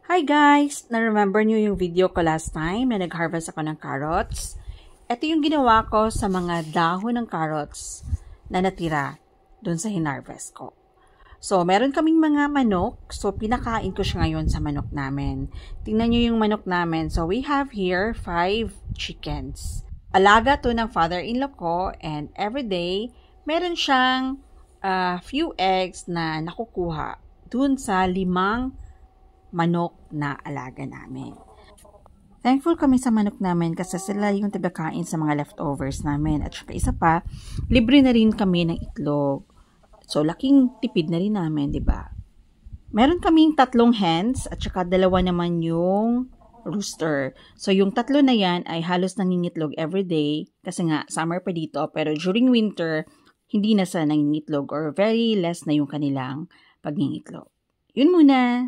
Hi guys! Na-remember nyo yung video ko last time na nag-harvest ako ng carrots? Ito yung ginawa ko sa mga dahon ng carrots na natira dun sa hinarvest ko. So, meron kaming mga manok. So, pinakain ko siya ngayon sa manok namin. Tingnan nyo yung manok namin. So, we have here 5 chickens. Alaga to ng father-in-law ko and everyday, meron siyang few eggs na nakukuha dun sa 5 manok na alaga namin. Thankful kami sa manok namin kasi sila yung tagakain sa mga leftovers namin. At saka isa pa, libre na rin kami ng itlog. So, laking tipid na rin namin, di ba? Meron kaming 3 hens at saka 2 naman yung rooster. So, yung 3 na yan ay halos nangingitlog everyday kasi nga summer pa dito. Pero during winter, hindi na sa nangingitlog or very less na yung kanilang pagngingitlog. Yun muna.